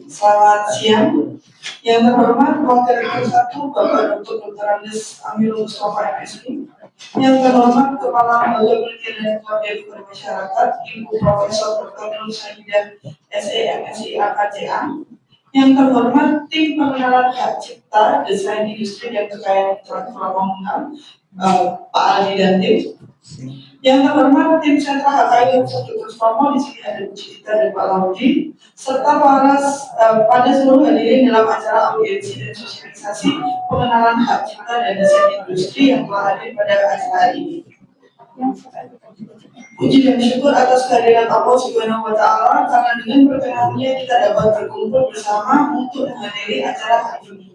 Selamat siang. Yang terhormat Wakil Rektor 1 Bapak Dr. Andes Amirul Mustafa MSI. Yang terhormat Kepala Lembaga Penelitian dan Pengabdian Masyarakat Ibu Profesor Dr. Nur Saidah SEMSI AKCA. Yang terhormat tim pengenalan hak cipta, desain industri dan kekayaan intelektual komunal Pak Ali dan tim. Yang terhormat tim sentra HKI Dr. Sutomo, di sini ada Bu Cita dan Pak Laudi, serta pada seluruh hadirin dalam acara audiensi dan sosialisasi pengenalan hak cipta dan desain industri yang telah hadir pada acara ini. Puji dan syukur atas kehadiran Allah Subhanahu wa Ta'ala, karena dengan perkenanannya kita dapat berkumpul bersama untuk menghadiri acara hari ini.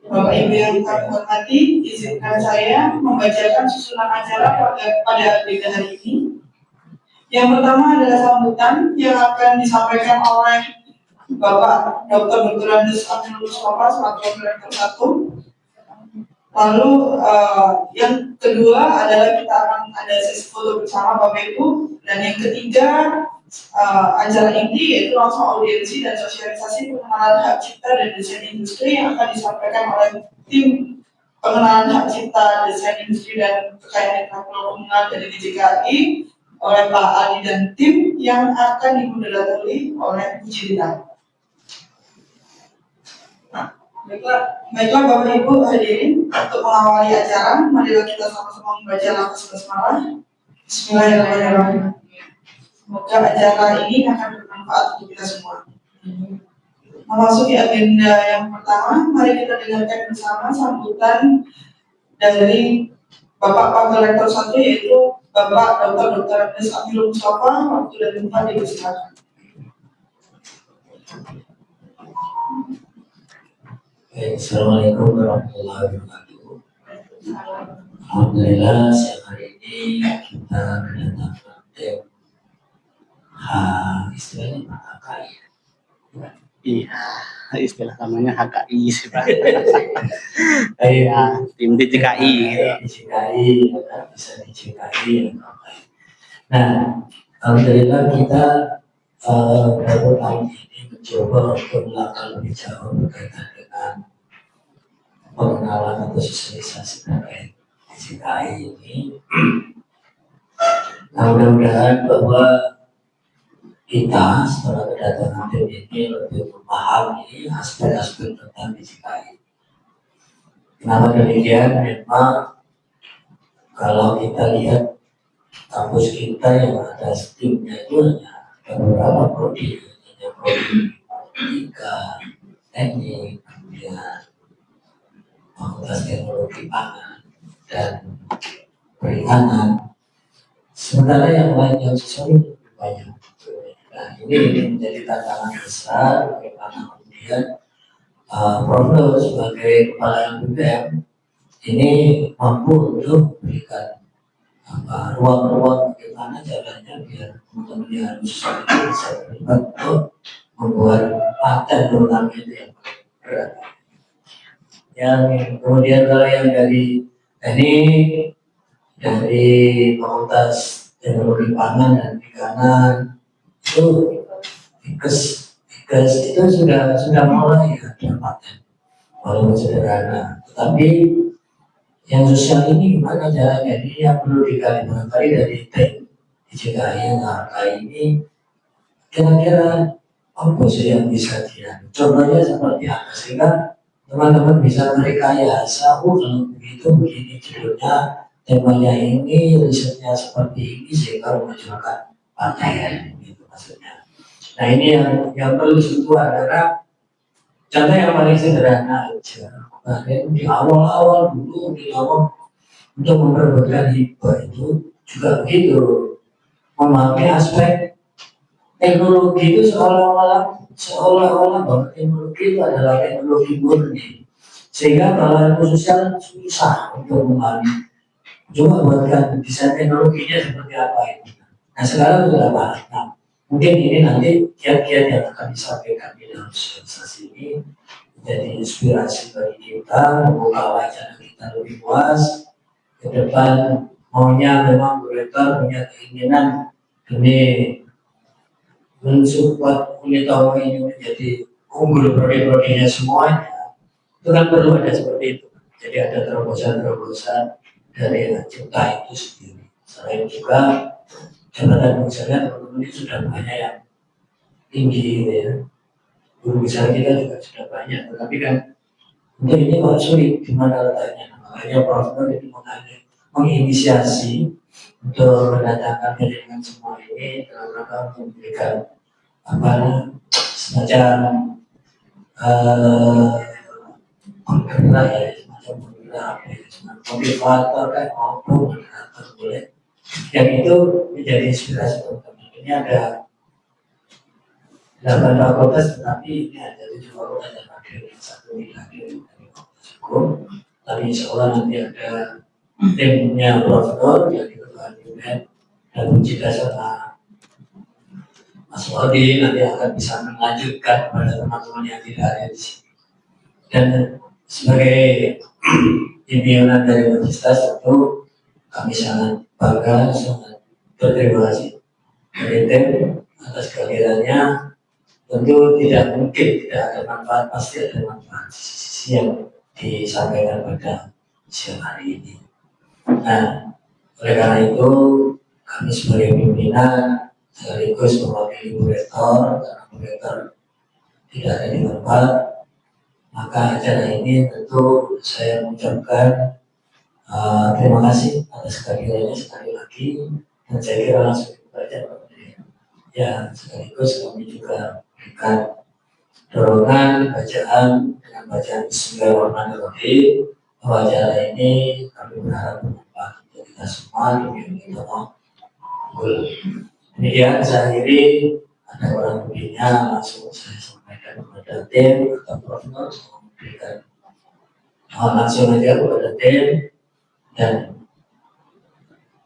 Bapak Ibu yang kami hormati, izinkan saya membacakan susunan acara pada agenda hari ini. Yang pertama adalah sambutan yang akan disampaikan oleh Bapak Dr. Andes Amirul Mustafa selaku Wakil Rektor 1. Lalu yang kedua adalah kita akan ada sesi foto bersama Bapak Ibu, dan yang ketiga acara ini yaitu langsung audiensi dan sosialisasi pengenalan hak cipta dan desain industri yang akan disampaikan oleh tim pengenalan hak cipta, desain industri dan kekayaan intelektual komunal dari DJKI oleh Pak Ali dan tim yang akan dimoderatori oleh Bu Cita. Baiklah Bapak Ibu hadirin, untuk mengawali acara, marilah kita sama-sama membaca lafaz basmalah. Bismillahirrahmanirrahim. Semoga acara ini akan bermanfaat untuk kita semua. Memasuki agenda yang pertama, mari kita dengarkan bersama sambutan dari Bapak Wakil Rektor 1, yaitu Bapak Dr. Andes Amirul Mustafa. Waktu dan tempat dipersilakan. Assalamualaikum warahmatullahi wabarakatuh. Alhamdulillah siang hari ini kita kedatangan tim istilahnya HKI. Iya, istilah namanya HKI sih Pak. Iya, tim DJKI. DJKI, bisa DJKI. Nah, alhamdulillah kita baru tahun ini mencoba untuk melakukan lebih jauh berkaitan dengan pengenalan atau sosialisasi terkait DJKI ini. Nah, mudah-mudahan bahwa kita setelah kedatangan tim ini lebih memahami aspek-aspek tentang DJKI. Kenapa demikian? Memang kalau kita lihat kampus kita yang ada STIM-nya itu hanya beberapa prodi, hanya prodi 3, teknik, kemudian fakultas teknologi pangan dan perikanan. Sementara yang lain yang sesuai lebih banyak. Nah, ini menjadi tantangan besar bagaimana kemudian Prof sebagai kepala LPPM ini mampu untuk memberikan ruang-ruang bagaimana caranya biar teman-teman yang harus bisa terlibat untuk membuat paten terutama itu yang berat. Yang kemudian kalau yang dari teknik, dari fakultas teknologi pangan dan perikanan itu Ikes itu sudah mulai ada paten walaupun sederhana, tetapi yang sosial ini gimana caranya? Ini yang perlu digali barangkali dari tim DJKI yang HKI ini kira-kira apa sih yang bisa dia contohnya seperti apa sehingga teman-teman bisa merekayasa kalau begitu begini judulnya, temanya ini, risetnya seperti ini sehingga memunculkan paten gitu maksudnya. Nah ini yang perlu sentuhan karena contoh yang paling sederhana aja. Kemarin di awal dulu di awal untuk memperebutkan hibah itu juga begitu, memahami aspek teknologi itu seolah-olah bahwa teknologi itu adalah teknologi murni, sehingga kalau ilmu sosial susah untuk memahami. Coba buatkan desain teknologinya seperti apa itu. Nah sekarang sudah paham. Mungkin ini nanti kiat-kiat yang akan disampaikan di dalam sosialisasi ini menjadi inspirasi bagi kita, membuka wacana kita lebih luas ke depan. Maunya memang Bu Rektor punya keinginan demi mensupport Unitomo ini menjadi unggul prodi-prodinya semuanya, itu kan perlu ada seperti itu. Jadi ada terobosan-terobosan dari cipta itu sendiri. Selain juga jabatan misalnya teman-teman ini sudah banyak yang tinggi gitu ya. Guru besar kita juga sudah banyak, tetapi kan untuk ini kok sulit, gimana letaknya? Makanya Prof. Nur itu menginisiasi untuk mendatangkan dengan semua ini dalam rangka memberikan semacam penggerak ya, semacam penggerak semacam motivator kan maupun moderator boleh. Yang itu menjadi inspirasi teman-teman. Ini ada 8 fakultas, tetapi ini ada 7 fakultas yang hadir, yang satu lagi dari fakultas hukum. Tapi insya Allah nanti ada timnya Prof. Nur yang diketuai UNED dan Bujita sama Mas Wadi nanti akan bisa melanjutkan kepada teman-teman yang tidak ada di sini. Dan sebagai pimpinan dari universitas tentu kami sangat bangga, sangat berterima kasih dari tim atas kehadirannya. Tentu tidak mungkin tidak ada manfaat, pasti ada manfaat sisi yang disampaikan pada siang hari ini. Nah, oleh karena itu kami sebagai pimpinan sekaligus mewakili Bu Rektor, karena Bu Rektor tidak ada di tempat, maka acara ini tentu saya mengucapkan terima kasih atas kehadirannya sekali lagi, dan saya kira langsung dibaca ya, sekaligus kami juga berikan dorongan bacaan dengan bacaan Bismillahirrahmanirrahim. Bahwa acara ini kami berharap bermanfaat untuk kita semua, demi kita unggul. Demikian saya akhiri, ada orang lebihnya langsung saya sampaikan kepada tim atau Prof. Nur memberikan langsung aja kepada tim. Dan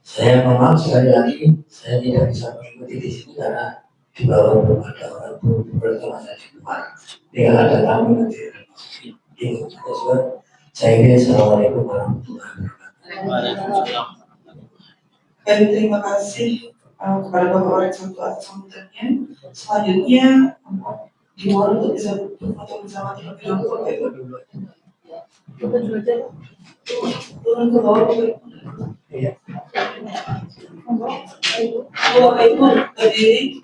saya mohon maaf sekali lagi, saya tidak bisa mengikuti di sini karena di bawah belum ada orang bertemu saya di luar. Tinggal ada tamu nanti. Saya kira assalamualaikum warahmatullahi wabarakatuh. Dan terima kasih kepada Bapak Rektor atas sambutannya. Selanjutnya dimohon untuk bisa berfoto bersama terlebih dahulu. Turun ke bawah dulu. Bapak Ibu berdiri.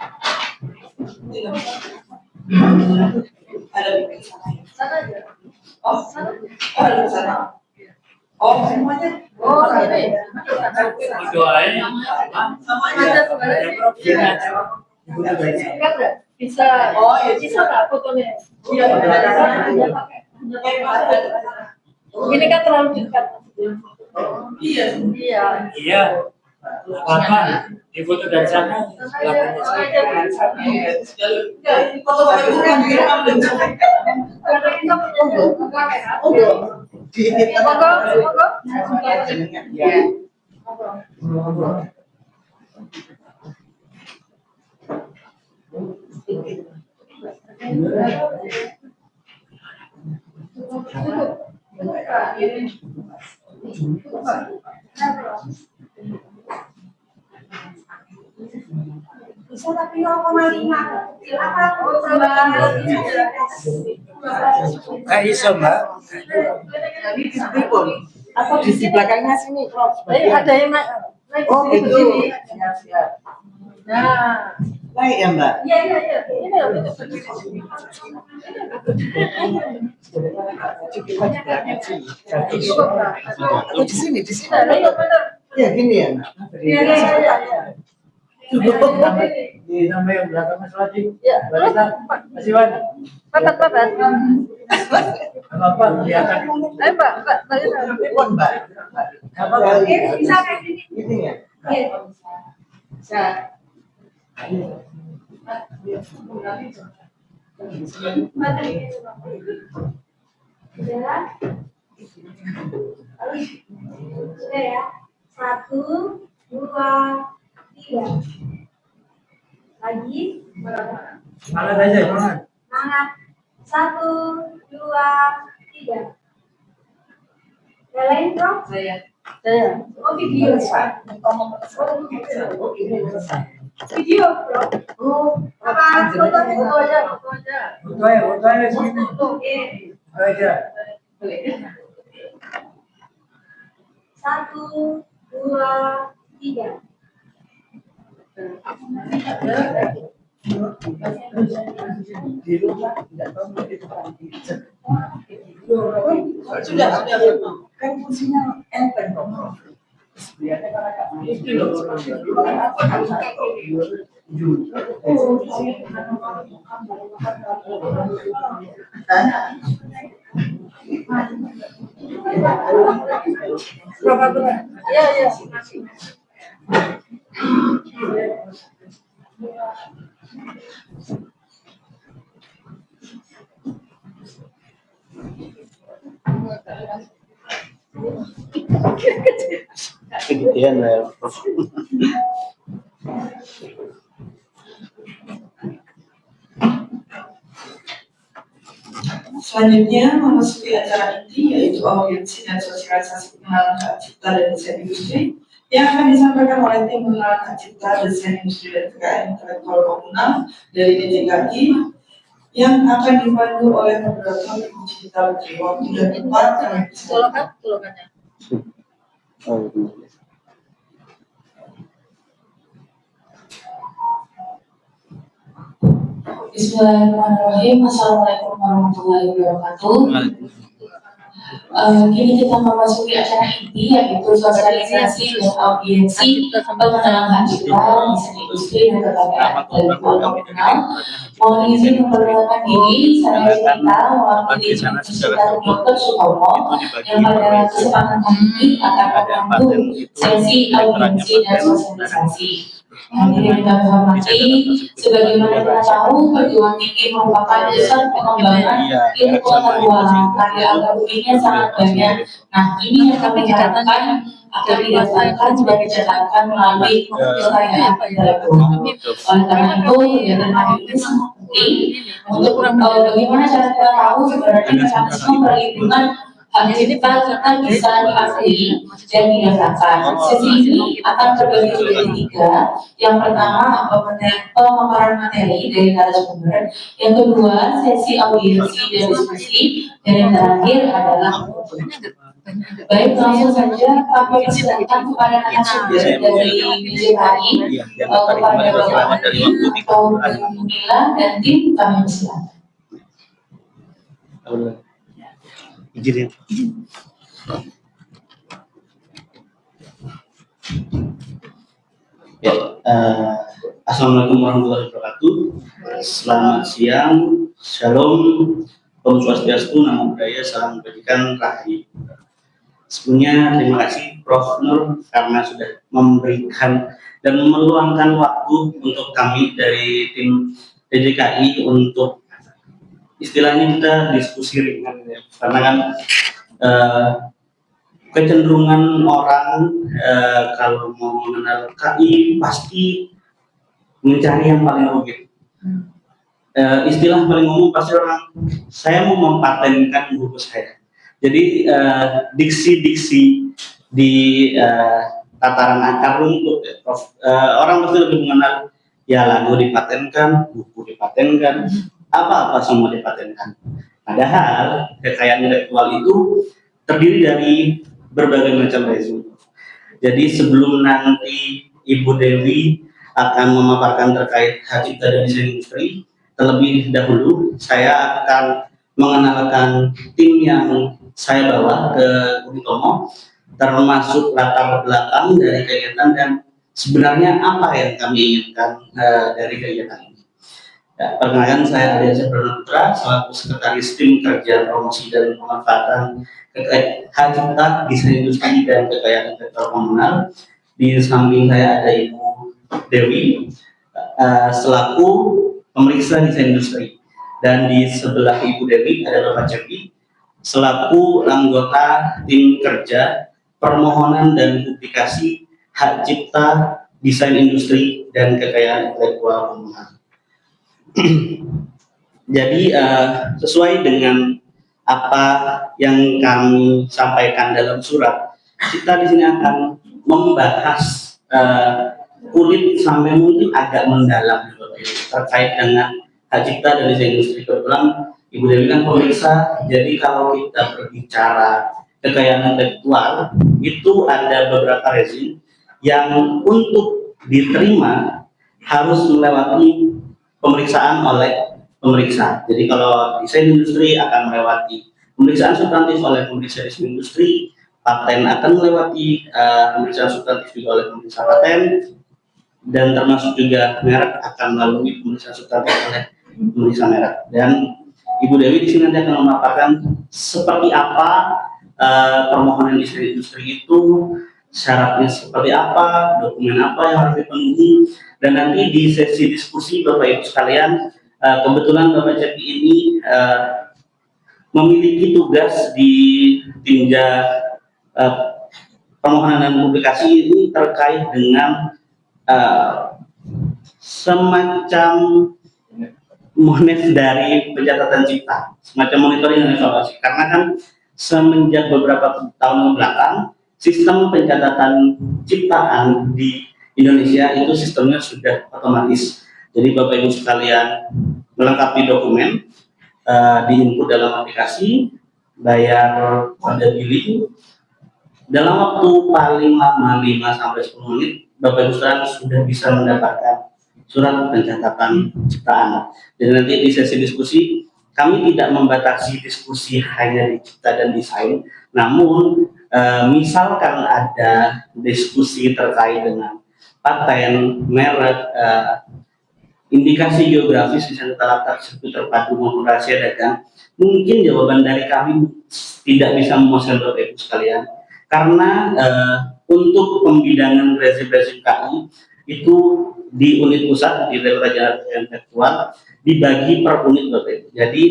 Ada di sana ya? Sana aja. Oh, ada di sana. Oh, semuanya? Oh, ini. Doain. Sama aja. Bisa. Oh, ya bisa nggak fotonya? Iya, ada di sana. Ini kan terlalu dekat. Iya. Iya. Iya. Apa? Di foto dari sana. Bisa tapi 0,5. Silakan. Bisa Mbak. Atau di belakangnya sini, Prof. Ada yang naik. Oh, gitu. Siap. Nah. Baik ya, Mbak. Iya. Ini loh. Atau di sini. Iya, benar. Ya, gini ya, Mbak. Iya. Di nama yang belakang Mas Wadi. Ya, terus Mas Iwan. Bapak. Apa kelihatan? Ayo, Mbak. Telepon, Mbak. Apa? Bisa kayak gini. Ini ya. Bisa. Sudah ya. 1, 2, 3. Lagi. Semangat aja, semangat. Semangat. 1, 2, 3. Yang lain, Prof? Saya. Oh, video. Selesai. Video, Prof. Oh, Apa? foto aja, foto aja. Foto aja sini. Oke. Foto aja. 1, 2, 3. Di rumah tidak tahu di depan pijat. Sudah. Kan fungsinya enteng kok. Biasanya kan agak Iya, iya. Kegedean lah ya, Prof. Selanjutnya memasuki acara inti yaitu audiensi dan sosialisasi pengenalan hak cipta dan desain industri yang akan disampaikan oleh tim pengenalan hak cipta, desain industri dan kekayaan intelektual komunal dari DJKI yang akan dipandu oleh moderator Ibu Cita Putri. Waktu dan tempat kami persilakan. Tulokannya. Oh, Bismillahirrahmanirrahim. Assalamualaikum warahmatullahi wabarakatuh. Kini kita memasuki acara inti yaitu sosialisasi dan audiensi pengenalan hak cipta, desain industri dan kekayaan intelektual komunal. Mohon izin memperkenalkan diri, saya Cinta mewakili Universitas Dr. Sutomo yang pada kesempatan ini akan memandu sesi audiensi dan sosialisasi. Hadirin yang kami hormati, sebagaimana kita tahu, perguruan tinggi merupakan dasar pengembangan ilmu pengetahuan. Karya akademisnya sangat banyak. Nah, ini yang kami harapkan akan didasarkan dan dicatatkan melalui kekayaan intelektual. Oleh karena itu, kegiatan hari ini sangat penting untuk bagaimana cara kita tahu sebenarnya mekanisme perlindungan hak cipta serta bisa diakui dan didasarkan. Sesi ini akan terbagi menjadi 3. Yang pertama, pemaparan materi dari narasumber. Yang kedua, sesi audiensi dan diskusi. Dan yang terakhir adalah baik, langsung saja kami persilakan kepada narasumber dari DJKI, kepada Bapak Adin atau Bu Mila dan tim, kami persilakan. Izin ya. Ya, Assalamualaikum warahmatullahi wabarakatuh. Selamat siang, shalom, om swastiastu, namo buddhaya, salam kebajikan, rahayu. Sebelumnya terima kasih Prof. Nur karena sudah memberikan dan meluangkan waktu untuk kami dari tim DJKI untuk istilahnya kita diskusi ringan ya. Karena kan kecenderungan orang kalau mau mengenal KI pasti mencari yang paling rumit. Istilah paling umum pasti orang, saya mau mempatenkan buku saya. Jadi diksi-diksi di tataran akar rumput ya, Prof. Orang pasti lebih mengenal ya lagu dipatenkan, buku dipatenkan, apa-apa semua dipatenkan. Padahal kekayaan intelektual itu terdiri dari berbagai macam rezim. Jadi sebelum nanti Ibu Dewi akan memaparkan terkait hak cipta dan desain industri, terlebih dahulu saya akan mengenalkan tim yang saya bawa ke Unitomo, termasuk latar belakang dari kegiatan dan sebenarnya apa yang kami inginkan dari kegiatan ini. Ya, perkenalkan saya Aditya Putra selaku sekretaris tim kerja promosi dan pemanfaatan hak cipta, desain industri dan kekayaan intelektual komunal. Di samping saya ada Ibu Dewi selaku pemeriksa desain industri, dan di sebelah Ibu Dewi ada Bapak Cepi selaku anggota tim kerja permohonan dan publikasi hak cipta, desain industri dan kekayaan intelektual komunal. Jadi sesuai dengan apa yang kami sampaikan dalam surat, kita di sini akan membahas kulit sampai mungkin agak mendalam, terkait dengan hak cipta dan desain industri. Kebetulan Ibu Dewi kan pemeriksa, jadi kalau kita berbicara kekayaan intelektual itu ada beberapa rezim yang untuk diterima harus melewati pemeriksaan oleh pemeriksa. Jadi kalau desain industri akan melewati pemeriksaan substantif oleh pemeriksa desain industri, paten akan melewati pemeriksaan substantif juga oleh pemeriksa paten, dan termasuk juga merek akan melalui pemeriksaan substantif oleh pemeriksa merek. Dan Ibu Dewi di sini nanti akan memaparkan seperti apa permohonan desain industri itu, syaratnya seperti apa, dokumen apa yang harus dipenuhi, dan nanti di sesi diskusi Bapak Ibu sekalian, kebetulan Bapak Cepi ini memiliki tugas di tinja permohonan dan publikasi ini terkait dengan semacam monet dari pencatatan cipta, semacam monitoring dan evaluasi. Karena kan semenjak beberapa tahun belakang sistem pencatatan ciptaan di Indonesia itu sistemnya sudah otomatis. Jadi Bapak Ibu sekalian melengkapi dokumen, diinput dalam aplikasi, bayar kode billing, dalam waktu paling lama 5-10 menit Bapak Ibu sekalian sudah bisa mendapatkan surat pencatatan ciptaan. Jadi nanti di sesi diskusi kami tidak membatasi diskusi hanya di cipta dan desain, namun misalkan ada diskusi terkait dengan paten, merek, indikasi geografis misalnya tata sirkuit terpadu maupun rahasia dagang, mungkin jawaban dari kami tidak bisa memuaskan Bapak Ibu sekalian, karena untuk pembidangan rezim-rezim KI itu di unit pusat di Direktorat Jenderal Intelektual dibagi per unit Bapak Ibu. Jadi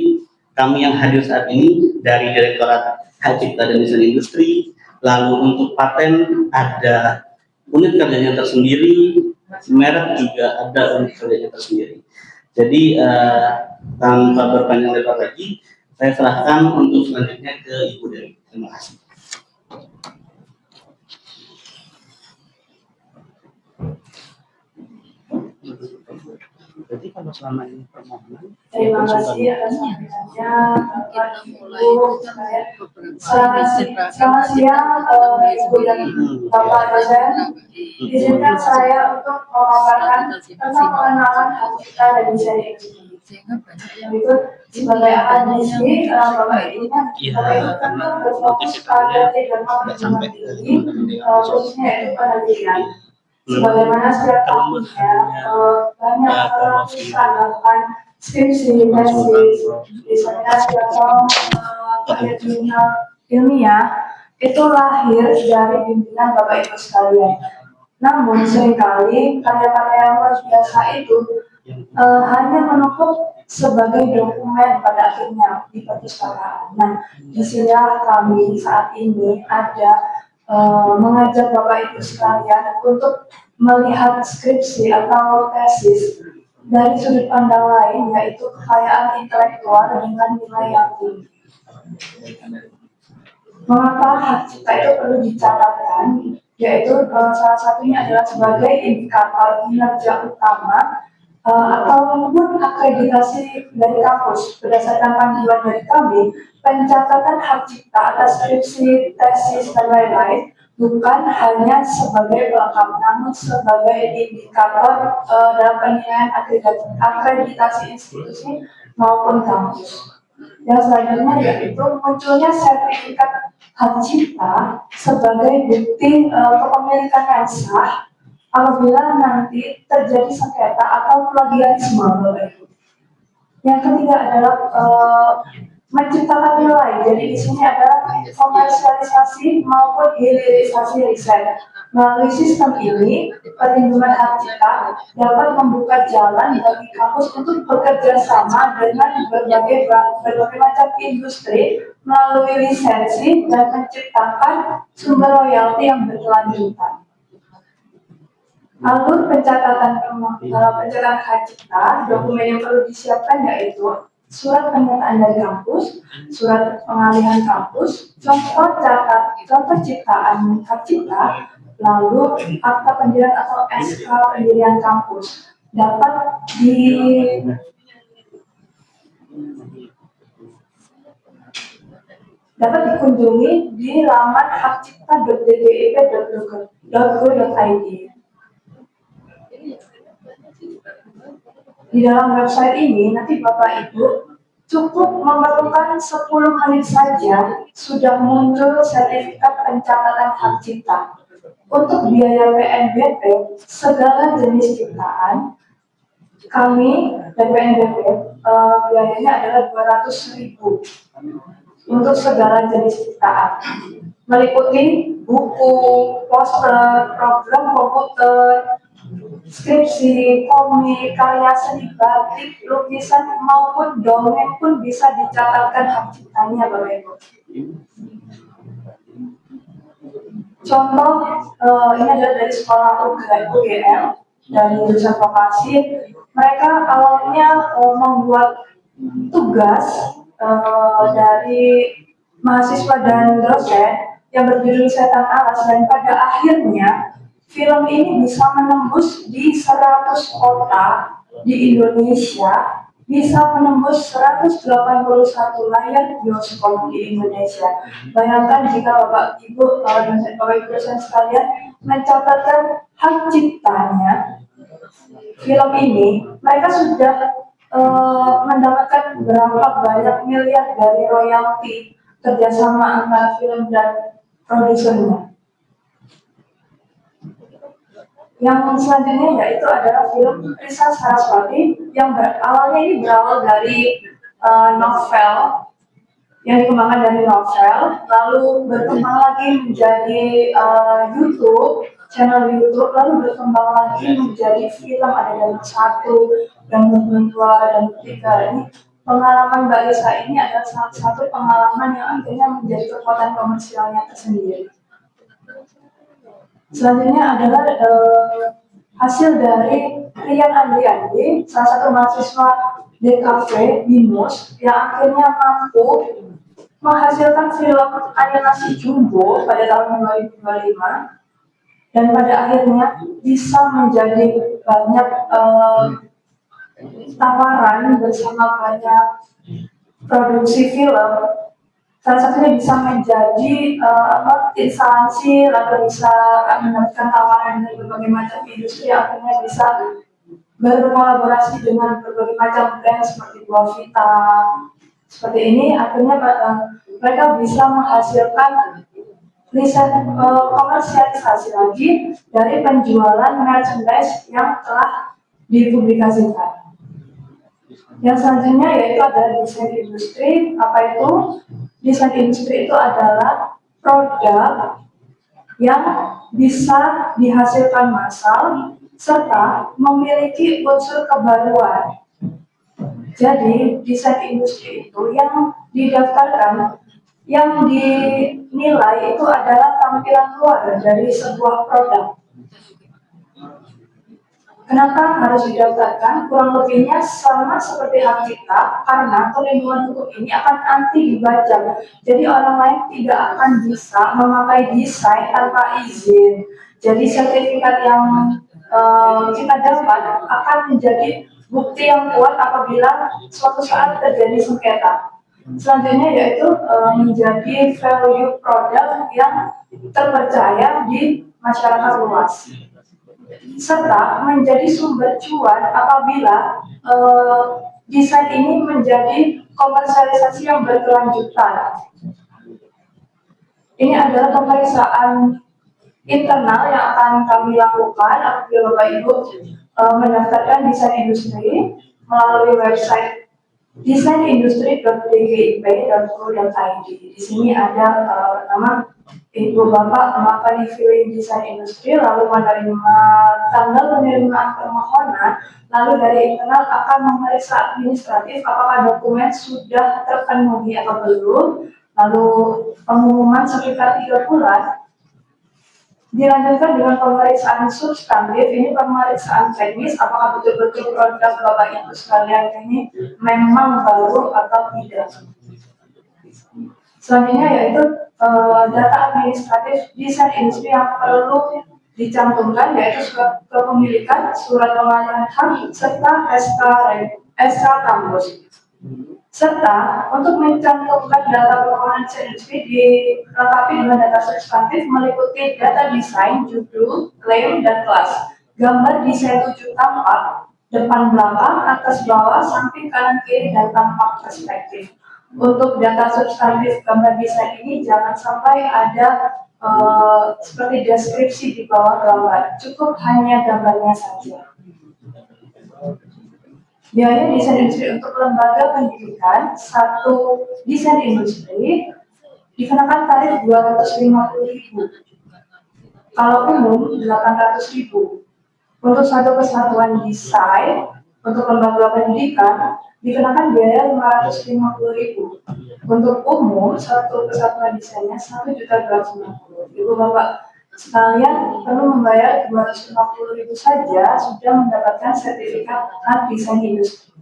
kami yang hadir saat ini dari Direktorat Hak Cipta dan Desain Industri, lalu untuk paten ada unit kerjanya tersendiri, merek juga ada unit kerjanya tersendiri. Jadi tanpa berpanjang lebar lagi, saya serahkan untuk selanjutnya ke Ibu Dewi. Terima kasih. Jadi kalau selama ini permohonan, Terima kasih atas sampaikannya Bapak Ibu. Selamat siang Ibu dan Bapak dosen. Izinkan saya untuk memaparkan tentang pengenalan hak cipta dan desain industri. Berikut sebagai akademisi Bapak Ibu tentu berfokus pada 3 perguruan tinggi, khususnya yaitu penelitian. Sebagaimana setiap tahunnya banyak melakukan skripsi, tesis, disertasi atau karya ilmiah itu lahir dari bimbingan Bapak Ibu sekalian. Namun seringkali karya-karya yang luar biasa itu hanya menumpuk sebagai dokumen pada akhirnya di perpustakaan. Nah, di sini kami saat ini ada mengajak Bapak Ibu sekalian untuk melihat skripsi atau tesis dari sudut pandang lain, yaitu kekayaan intelektual dengan nilai yang tinggi. Mengapa hak cipta itu perlu dicatatkan? Yaitu salah satunya adalah sebagai indikator kinerja utama ataupun akreditasi dari kampus. Berdasarkan panduan dari kami, pencatatan hak cipta atas skripsi, tesis, dan lain-lain bukan hanya sebagai pelengkap, namun sebagai indikator dalam penilaian akreditasi institusi maupun kampus. Yang selanjutnya yaitu munculnya sertifikat hak cipta sebagai bukti kepemilikan yang sah apabila nanti terjadi sengketa atau plagiarisme. Yang ketiga adalah menciptakan nilai. Jadi di sini adalah komersialisasi maupun hilirisasi riset. Melalui sistem ini, perlindungan hak cipta dapat membuka jalan bagi kampus untuk bekerja sama dengan berbagai macam industri melalui lisensi dan menciptakan sumber royalti yang berkelanjutan. Lalu pencatatan hak cipta, dokumen yang perlu disiapkan yaitu surat pernyataan dari kampus, surat pengalihan kampus, contoh ciptaan hak cipta, lalu akta pendirian atau SK pendirian kampus. dapat di dapat dikunjungi di laman hakcipta.dgip.go.id. Di dalam website ini nanti Bapak Ibu cukup memerlukan 10 menit saja sudah muncul sertifikat pencatatan hak cipta. Untuk biaya PNBP segala jenis ciptaan kami dan PNBP biayanya adalah 200.000 untuk segala jenis ciptaan, meliputi buku, poster, program komputer, skripsi, komik, karya seni batik, lukisan maupun dongeng pun bisa dicatatkan hak ciptanya, Bapak Ibu. Contoh ini adalah dari sekolah UGM dari jurusan vokasi. Mereka awalnya membuat tugas dari mahasiswa dan dosen yang berjudul Setan Alas, dan pada akhirnya film ini bisa menembus di 100 kota di Indonesia, bisa menembus 181 layar bioskop di Indonesia. Bayangkan jika Bapak Ibu dosen sekalian mencatatkan hak ciptanya film ini, mereka sudah mendapatkan berapa banyak miliar dari royalti kerjasama antara film dan produsernya. Yang selanjutnya yaitu adalah film Risa Saraswati yang awalnya ini berawal dari novel yang dikembangkan dari novel, lalu berkembang lagi menjadi YouTube, channel YouTube, lalu berkembang lagi menjadi film. Ada yang 1, dan 2, dan 3. Ini pengalaman Mbak Risa ini adalah salah satu pengalaman yang akhirnya menjadi kekuatan komersialnya tersendiri. Selanjutnya adalah hasil dari Rian Andriandi, salah satu mahasiswa DKV BINUS yang akhirnya mampu menghasilkan film animasi Jumbo pada tahun 2025, dan pada akhirnya bisa menjadi banyak tawaran bersama banyak produksi film. Salah satunya bisa menjadi instansi, lalu bisa mendapatkan tawaran dari berbagai macam industri yang akhirnya bisa berkolaborasi dengan berbagai macam brand seperti Buavita. Seperti ini, akhirnya mereka bisa menghasilkan riset komersialisasi lagi dari penjualan merchandise yang telah dipublikasikan. Yang selanjutnya yaitu adalah desain industri. Apa itu? Desain industri itu adalah produk yang bisa dihasilkan massal serta memiliki unsur kebaruan. Jadi desain industri itu yang didaftarkan, yang dinilai itu adalah tampilan luar dari sebuah produk. Kenapa harus didaftarkan? Kurang lebihnya sama seperti hak cipta, karena perlindungan hukum ini akan anti dibajak. Jadi orang lain tidak akan bisa memakai desain tanpa izin. Jadi sertifikat yang kita dapat akan menjadi bukti yang kuat apabila suatu saat terjadi sengketa. Selanjutnya yaitu menjadi value produk yang terpercaya di masyarakat luas, serta menjadi sumber cuan apabila desain ini menjadi komersialisasi yang berkelanjutan. Ini adalah pemeriksaan internal yang akan kami lakukan apabila Bapak Ibu mendaftarkan desain industri melalui website desainindustri.dgip.go.id. Di sini ada pertama Ibu Bapak melakukan filing desain industri, lalu menerima tanggal penerimaan permohonan, lalu dari internal akan memeriksa administratif apakah dokumen sudah terpenuhi atau belum, lalu pengumuman sekitar 3 bulan. Dilanjutkan dengan pemeriksaan substantif. Ini pemeriksaan teknis, apakah betul-betul produk Bapak Ibu sekalian ini memang baru atau tidak. Selanjutnya yaitu data administratif desain industri yang perlu dicantumkan yaitu surat kepemilikan, surat pengalihan hak, serta SK kampus. Serta untuk mencantumkan data keuangan desain industri dilengkapi dengan data substantif meliputi data desain, judul, klaim, dan kelas. Gambar desain 7 tampak, depan belakang, atas bawah, samping kanan kiri, dan tampak perspektif. Untuk data substantif gambar desain ini jangan sampai ada seperti deskripsi di bawah gambar, cukup hanya gambarnya saja. Biaya desain industri untuk lembaga pendidikan, satu desain industri dikenakan tarif 250.000. Kalau umum 800.000. Untuk satu kesatuan desain untuk lembaga pendidikan dikenakan biaya 550.000. Untuk umum satu kesatuan desainnya 1.250.000. Ibu Bapak sekalian perlu membayar 250.000 saja sudah mendapatkan sertifikat desain industri.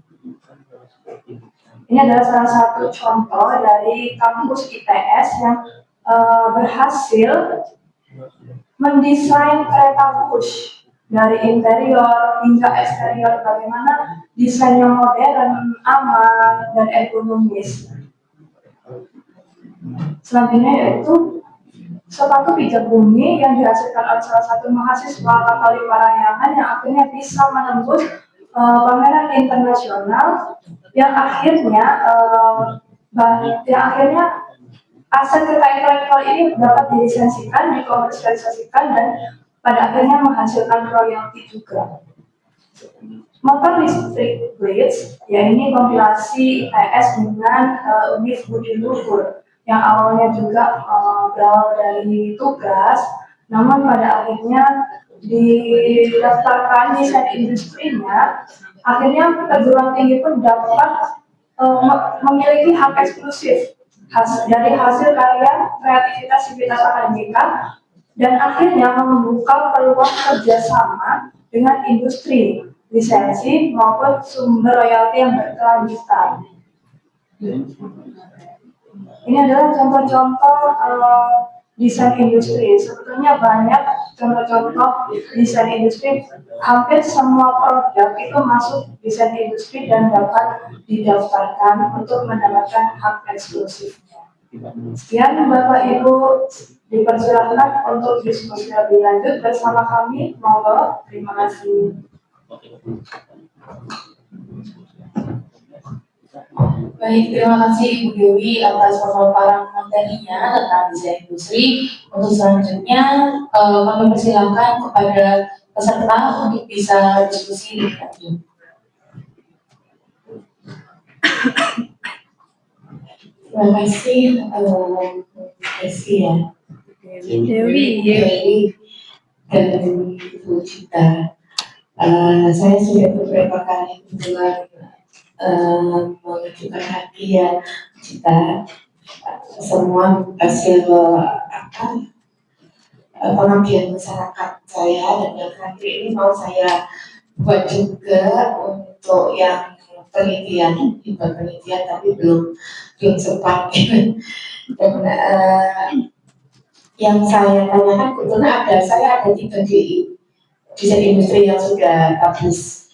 Ini adalah salah satu contoh dari kampus ITS yang berhasil mendesain kereta push dari interior hingga eksterior, bagaimana desain yang modern, aman, dan ekonomis. Selanjutnya yaitu sepatu pijat bumi yang dihasilkan oleh salah satu mahasiswa Kali Parayangan yang akhirnya bisa menembus pameran internasional yang akhirnya aset kekayaan intelektual ini dapat dilisensikan, dikomersialisasikan, dan pada akhirnya menghasilkan royalti juga. Motor listrik Blitz, ya ini kompilasi ITS dengan Univ Budi Luhur yang awalnya juga berawal dari tugas, namun pada akhirnya didaftarkan desain industrinya, akhirnya perguruan tinggi pun dapat memiliki hak eksklusif dari hasil karya kreativitas sivitas akademika dan akhirnya membuka peluang kerjasama dengan industri, lisensi maupun sumber royalti yang berkelanjutan. Ini adalah contoh-contoh desain industri. Sebetulnya banyak contoh-contoh desain industri. Hampir semua produk itu masuk desain industri dan dapat didaftarkan untuk mendapatkan hak eksklusifnya. Sekian Bapak Ibu, dipersilakan untuk diskusi lebih lanjut bersama kami. Monggo, terima kasih. Baik, terima kasih Ibu Dewi atas pemaparan materinya tentang desain industri. Untuk selanjutnya kami persilakan kepada peserta untuk bisa diskusi lebih lanjut. Terima kasih, ya. Dewi dan Ibu Cita. Saya sudah beberapa kali mendengar mengajukan hadiah Cita, semua hasil pengabdian masyarakat saya, dan yang terakhir ini mau saya buat juga untuk yang penelitian tapi belum sempat. Dan yang saya tanyakan kebetulan saya ada 3 DI desain industri yang sudah publish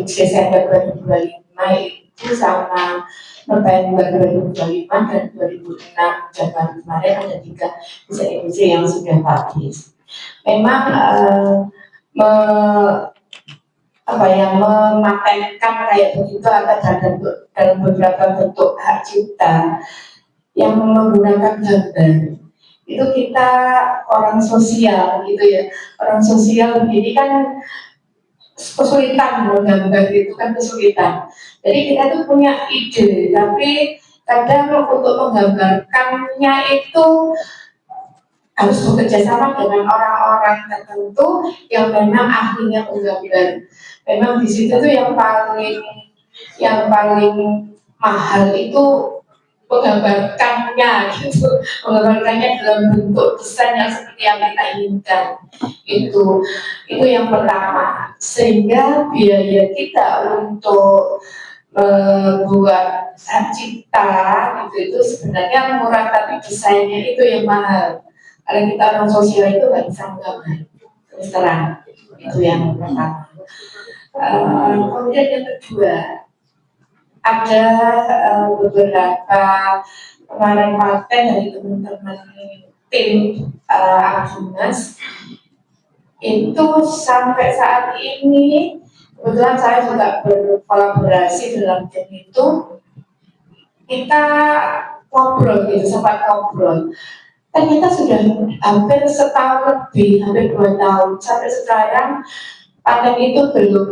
Desember 2025 itu sama November 2025 dan 2006 Januari kemarin ada 3 desain industri yang sudah publish. Memang mematenkan kayak begitu akan dalam beberapa bentuk hak cipta yang menggunakan gambar. Itu kita orang sosial gitu ya, orang sosial begini kan kesulitan menggambar, itu kan kesulitan. Jadi kita tuh punya ide, tapi kadang untuk menggambarkannya itu harus bekerja sama dengan orang-orang tertentu yang memang ahlinya menggambar. Memang di situ tuh yang paling mahal itu menggambarkannya gitu, menggambarkannya dalam bentuk desain yang seperti yang kita inginkan. Itu yang pertama, sehingga biaya kita untuk membuat hak cipta itu sebenarnya murah, tapi desainnya itu yang mahal. Karena kita orang sosial itu nggak bisa menggambar. terus terang. Itu yang pertama. Kemudian yang kedua, ada beberapa kemarin paten dari teman-teman tim Agnes itu sampai saat ini kebetulan saya juga berkolaborasi dalam tim itu, kita ngobrol gitu, sempat ngobrol. Ternyata sudah hampir setahun lebih, hampir 2 tahun sampai sekarang paten itu belum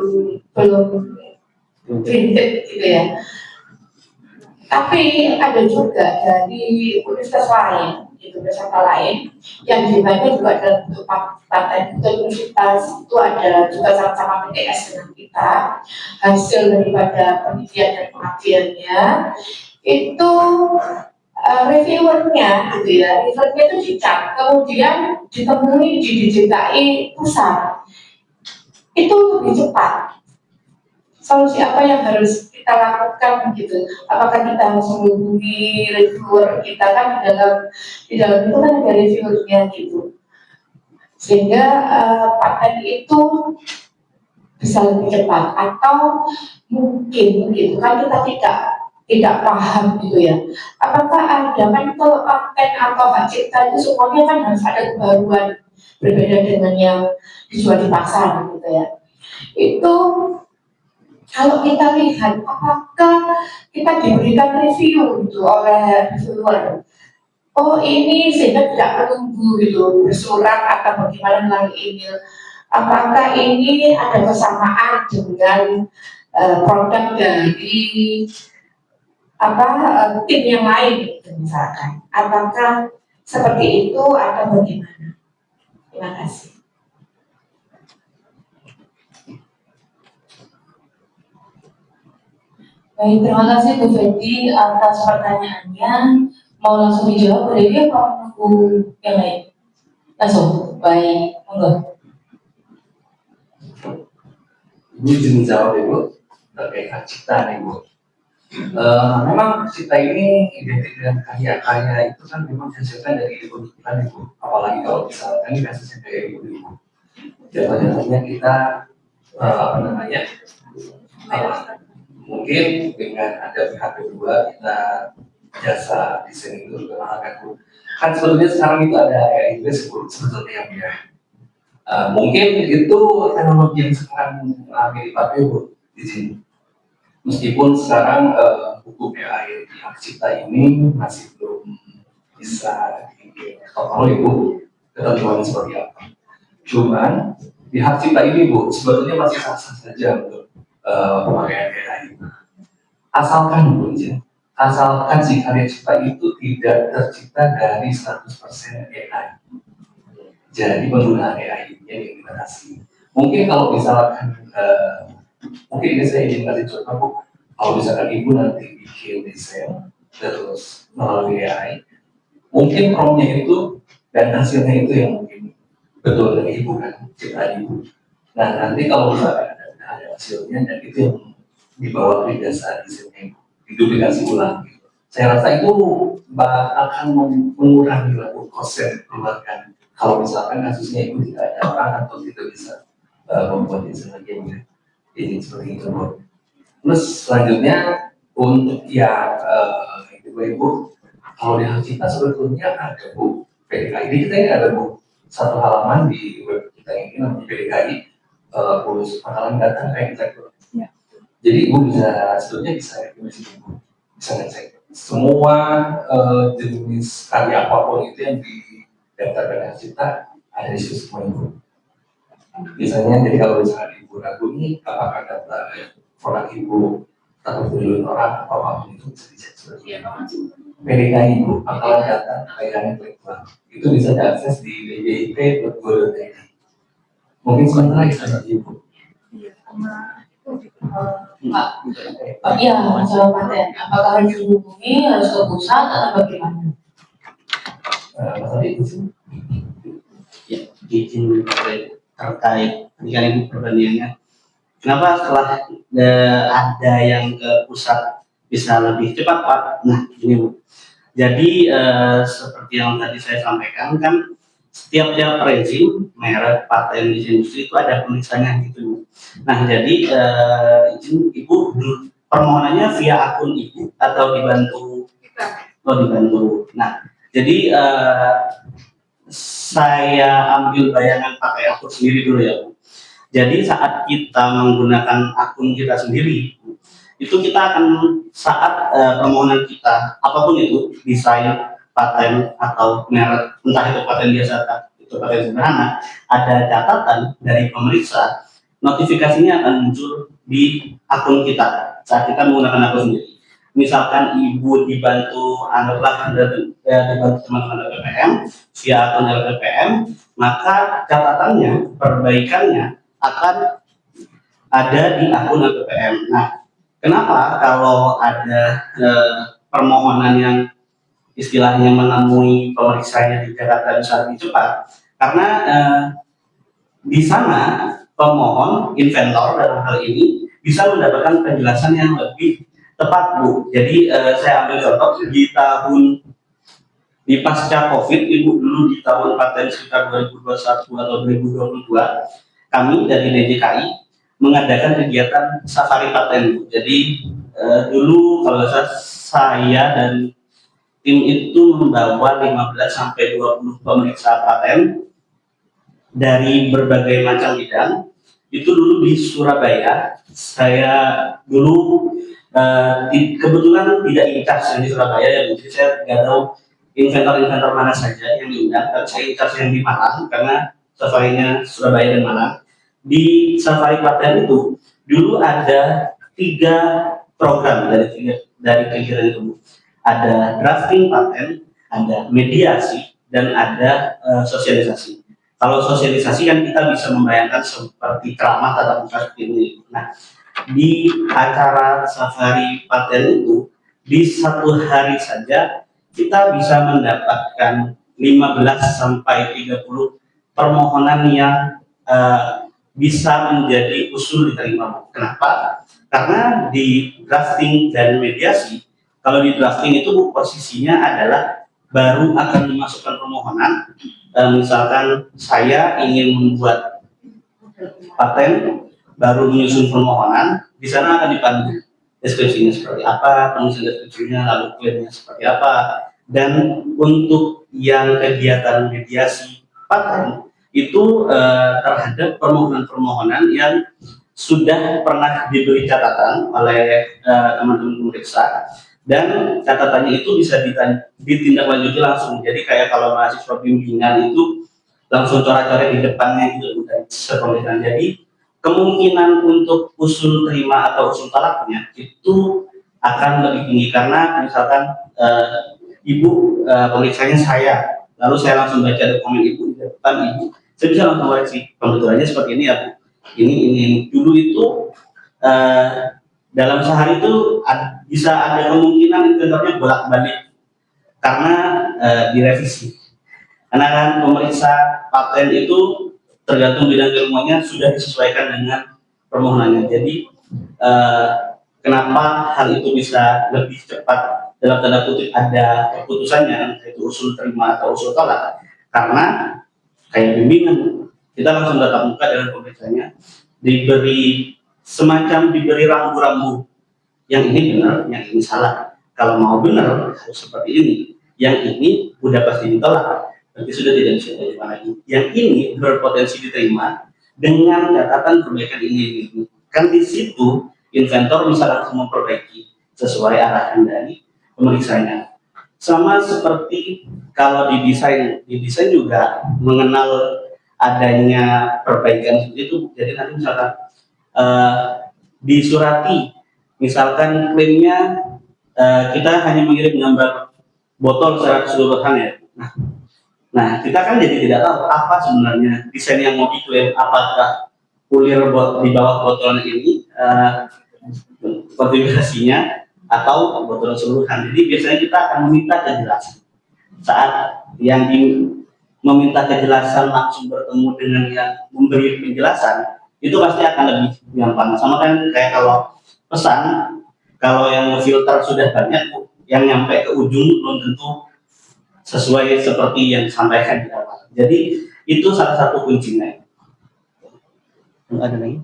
printed gitu ya. Tapi ada juga dari universitas lain, peserta lain yang dimana juga ada bentuk paten. Universitas itu ada juga sama-sama PTS dengan kita, hasil daripada penelitian dan pengabdiannya itu reviewernya gitu ya, reviewernya itu dicap, kemudian ditemui di DJKI pusat, itu lebih cepat. Solusi apa yang harus kita lakukan gitu? Apakah kita harus menghubungi reviewer kita, kan di dalam itu kan ada reviewernya gitu, sehingga paten itu bisa lebih cepat. Atau mungkin gitu kan kita tidak paham gitu ya, apakah ada kan kalau paten atau hak cipta itu semuanya kan harus ada kebaruan, berbeda dengan yang dijual di pasar gitu ya. Itu kalau kita lihat apakah kita diberikan review gitu oleh reviewer, oh ini sehingga tidak menunggu gitu bersurat atau bagaimana melalui email, apakah ini ada kesamaan dengan produk dari tim yang lain gitu misalkan, apakah seperti itu atau bagaimana? Terima kasih. Baik, terima kasih Bu Fedi atas pertanyaannya. Mau langsung dijawab Bu Dewi atau menunggu yang lain? Langsung, baik, monggo. Ibu izin jawab Ibu terkait hak cipta nih Bu. Memang hak cipta ini identik dengan karya-karya itu kan memang dihasilkan dari kebutuhan Ibu. Apalagi kalau misalkan ini kasusnya kayak Ibu. Jatuh-jatuhnya kita mungkin dengan ada pihak kedua kita jasa desain itu mengenalkan kan sebetulnya sekarang itu ada Inggris sebetulnya ya. Mungkin itu teknologi yang sekarang dipakai Bu di sini. Meskipun sekarang hukum AI di hak cipta ini masih belum bisa diketahui Bu ketentuannya seperti apa. Cuman di hak cipta ini Bu sebetulnya masih sah-sah saja untuk pemakaian AI. Asalkan Bu, asalkan si karya cipta itu tidak tercipta dari 100% AI. Jadi penggunaan AI yang dibatasi. Mungkin kalau misalkan mungkin ini saya ingin kasih contoh Bu, kalau misalkan Ibu nanti bikin desain terus melalui AI, mungkin promnya itu dan hasilnya itu yang mungkin betul dari Ibu kan, ciptaan Ibu. Nah nanti kalau misalkan ada hasilnya dan itu yang dibawa ke jasa desainnya diduplikasi ulang. Saya rasa itu akan mengurangi proses yang dikeluarkan. Kalau misalkan kasusnya itu tidak ada orang atau tidak bisa membuat desain lagi yang ini seperti itu. Terus selanjutnya untuk yang Ibu, kalau di hak cipta sebetulnya ada Bu PDKI. Di kita ini ada Bu satu halaman di web kita ini namanya PDKI kursus pengalaman data kayak kita. Jadi Ibu sebetulnya bisa ngecek semua jenis karya apapun itu yang didaftarkan hak cipta ada di situ semua Ibu. Misalnya jadi kalau misalnya Ibu ragu ini apakah data produk Ibu atau triliun orang atau apapun itu bisa dicek seperti itu. PDKI Ibu pangkalan data kekayaan intelektual itu bisa diakses di djip.go.id. Mungkin sementara itu saja Ibu. Iya, masalah paten. Apakah harus dihubungi, harus ke pusat atau bagaimana? Masalah itu sih. Ya, izin terkait dengan Ibu perbandingannya. Kenapa setelah ada yang ke pusat bisa lebih cepat Pak? Nah ini Bu. Jadi seperti yang tadi saya sampaikan kan setiap rezim, merek, paten, izin industri itu ada pemeriksaannya gitu. Nah, jadi izin Ibu permohonannya via akun Ibu atau dibantu? Oh, dibantu. Nah, jadi saya ambil bayangan pakai akun sendiri dulu ya Bu. Jadi saat kita menggunakan akun kita sendiri, itu kita akan saat permohonan kita, apapun itu, desain, paten atau merek, entah itu paten biasa atau itu paten sederhana, ada catatan dari pemeriksa, notifikasinya akan muncul di akun kita saat kita menggunakan akun sendiri. Misalkan Ibu dibantu, anggaplah dibantu teman-teman LPPM via akun LPPM, maka catatannya, perbaikannya akan ada di akun LPPM. Nah, kenapa kalau ada permohonan yang istilahnya menemui pemeriksanya di Jakarta bisa lebih cepat? Karena di sana pemohon, inventor dalam hal ini bisa mendapatkan penjelasan yang lebih tepat Bu. Jadi saya ambil contoh di pasca COVID, Ibu dulu di tahun paten sekitar 2021 atau 2022, kami dari DJKI mengadakan kegiatan safari paten. Jadi dulu kalau saya dan tim itu membawa 15 sampai 20 pemeriksa paten dari berbagai macam bidang. Itu dulu di Surabaya. Saya dulu kebetulan tidak in charge yang di Surabaya ya, jadi saya nggak tahu inventor-inventor mana saja yang diundang, dan saya in charge yang di Malang karena safarinya Surabaya dan Malang. Di safari paten itu dulu ada 3 program dari kegiatan itu. Ada drafting paten, ada mediasi, dan ada sosialisasi. Kalau sosialisasi kan kita bisa membayangkan seperti ceramah tatap muka seperti ini. Nah, di acara safari paten itu di 1 hari saja kita bisa mendapatkan 15 sampai 30 permohonan yang bisa menjadi usul diterima. Kenapa? Karena di drafting dan mediasi, kalau di drafting itu posisinya adalah baru akan memasukkan permohonan. Misalkan saya ingin membuat paten, baru menyusun permohonan, di sana akan dipandu deskripsinya seperti apa, penulisan deskripsinya, lalu klaimnya seperti apa. Dan untuk yang kegiatan mediasi paten itu terhadap permohonan-permohonan yang sudah pernah diberi catatan oleh teman-teman pemeriksa, dan catatannya itu bisa ditindaklanjuti langsung. Jadi kayak kalau mahasiswa bimbingan itu langsung coret-coret di depannya gitu dari sepemeriksaan. Jadi kemungkinan untuk usul terima atau usul tolaknya itu akan lebih tinggi karena misalkan Ibu pemeriksanya saya, lalu saya langsung baca dokumen Ibu di depan Ibu, saya bisa langsung koreksi pembetulannya seperti ini ya Bu. Ini dulu itu dalam sehari itu bisa ada kemungkinan inventornya bolak-balik karena direvisi. Karena kan pemeriksa paten itu tergantung bidang ilmunya sudah disesuaikan dengan permohonannya. Jadi kenapa hal itu bisa lebih cepat dalam tanda kutip ada keputusannya, yaitu usul terima atau usul tolak? Karena kayak bimbingan, kita langsung tatap muka dengan pemeriksanya, diberi rambu-rambu, yang ini benar, yang ini salah. Kalau mau benar harus seperti ini, yang ini udah pasti ditolak, berarti sudah tidak bisa diterima lagi. Yang ini berpotensi diterima dengan catatan perbaikan ini. Kan di situ inventor bisa langsung memperbaiki sesuai arahan dari pemeriksanya. Sama seperti kalau di desain juga mengenal adanya perbaikan seperti itu. Jadi nanti misalkan disurati, misalkan klaimnya kita hanya mengirim gambar botol secara keseluruhan ya. Nah, kita kan jadi tidak tahu apa sebenarnya desain yang mau diklaim, apakah kulir di bawah botol ini konfigurasinya atau botol keseluruhan. Jadi biasanya kita akan meminta kejelasan. Saat yang meminta kejelasan langsung bertemu dengan yang memberi penjelasan, itu pasti akan lebih gampang. Sama kan kayak kalau pesan, kalau yang filter sudah banyak, yang nyampe ke ujung belum tentu sesuai seperti yang disampaikan di awal. Jadi itu salah satu kuncinya. Ada lagi?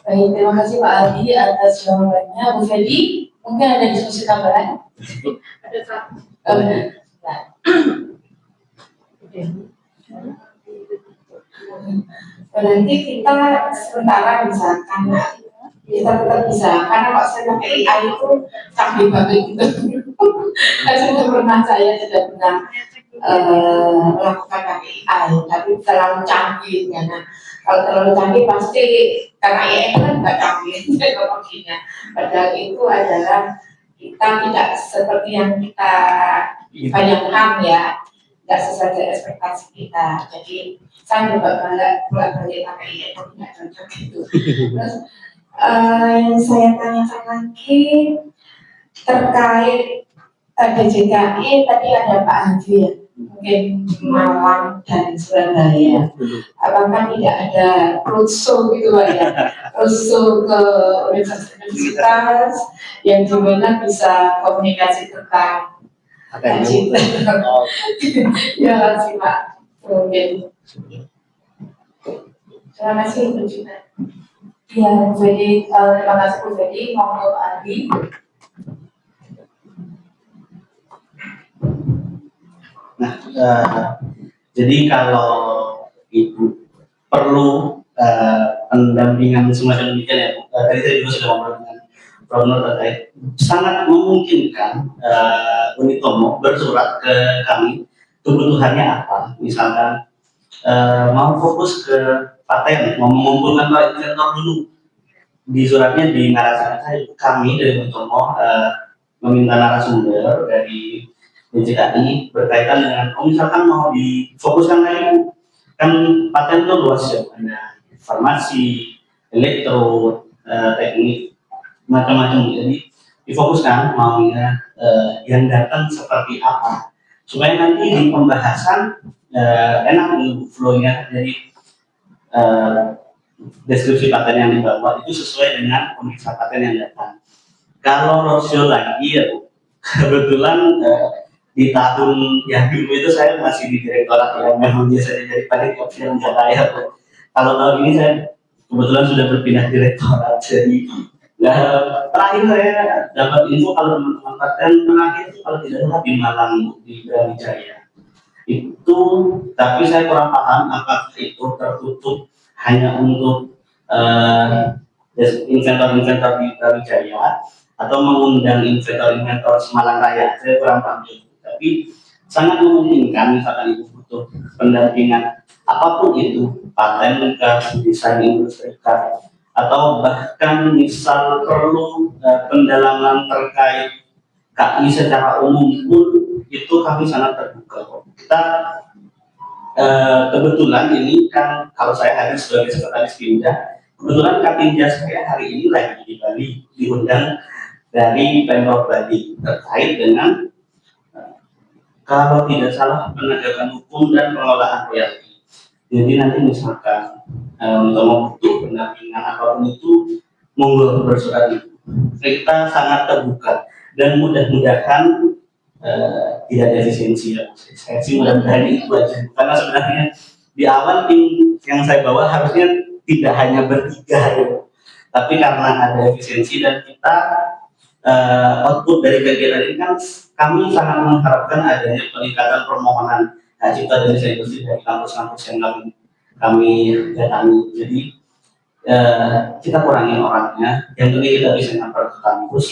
Baik, terima kasih Pak Aldi atas jawabannya. Bu Fedi, mungkin ada diskusi tambahan? Ada satu. Berarti kita sementara misalkan kita tetap bisa karena Pak saya pakai AI itu canggih banget gitu. Saya pernah melakukan pakai AI tapi terlalu canggih karena kalau terlalu canggih pasti karena AI kan nggak canggih teknologinya. Padahal itu adalah kita tidak seperti yang kita bayangkan ya, nggak sesuai dengan ekspektasi kita. Jadi saya juga balik pakai AI itu nggak cocok gitu. Terus yang saya tanyakan lagi terkait DJKI tadi ada Pak Haji ya, mungkin Malang dan Surabaya. Apakah tidak ada roadshow gitu Pak ya? Roadshow ke universitas yang dimana bisa komunikasi tentang haji. Ya sih Pak, mungkin. Terima kasih Bu Jumat. Ya, Bu Fedi, terima kasih Bu Fedi. Monggo Pak Aldi. Nah, jadi kalau Ibu perlu pendampingan semacam demikian ya, tadi saya juga sudah ngobrol dengan Prof. Nur terkait sangat memungkinkan Unitomo bersurat ke kami kebutuhannya apa, misalkan mau fokus ke paten, mau mengumpulkan investor dulu. Di suratnya di narasi kami dari Unitomo meminta narasumber dari DJKI berkaitan dengan misalkan mau difokuskan lagi kan paten itu luas ya, ada farmasi, elektro, teknik macam-macam, jadi difokuskan maunya yang datang seperti apa supaya nanti di pembahasan enak flow-nya. Jadi deskripsi paten yang dibawa itu sesuai dengan pemeriksa paten yang datang. Kalau roadshow lagi ya Bu, kebetulan di tahun yang dulu itu saya masih di direktorat yang memang biasanya jadi panitia film Jakarta Bu. Kalau tahun ini saya kebetulan sudah berpindah direktorat, jadi terakhir saya dapat info kalau teman-teman paten terakhir itu kalau tidak salah di Malang di Brawijaya itu, tapi saya kurang paham apakah itu tertutup hanya untuk inventor-inventor di Brawijaya atau mengundang inventor-inventor Semalang Raya. Saya kurang paham, tapi sangat memungkinkan misalkan Ibu butuh pendampingan apapun itu, paten kah, desain industri kah, atau bahkan misal perlu pendalaman terkait KI secara umum pun itu kami sangat terbuka. Kita kebetulan ini kan kalau saya hadir sebagai sekretaris Pinja, kebetulan Kapinja saya hari ini lagi di Bali, diundang dari Pemprov Bali terkait dengan kalau tidak salah penegakan hukum dan pengelolaan royalti. Jadi nanti misalkan untuk membutuhkan pendampingan apapun itu monggo bersurat itu. Kita sangat terbuka dan mudah-mudahan tidak ada efisiensi ya. Saya sih mudah-mudahan itu aja. Karena sebenarnya di awal tim yang saya bawa harusnya tidak hanya bertiga ya, tapi karena ada efisiensi dan kita output dari kegiatan ini kan kami sangat mengharapkan adanya peningkatan permohonan hak cipta dan desain industri dari kampus-kampus yang kami datangi. Jadi kita kurangi orangnya, yang penting kita bisa nyamper ke kampus,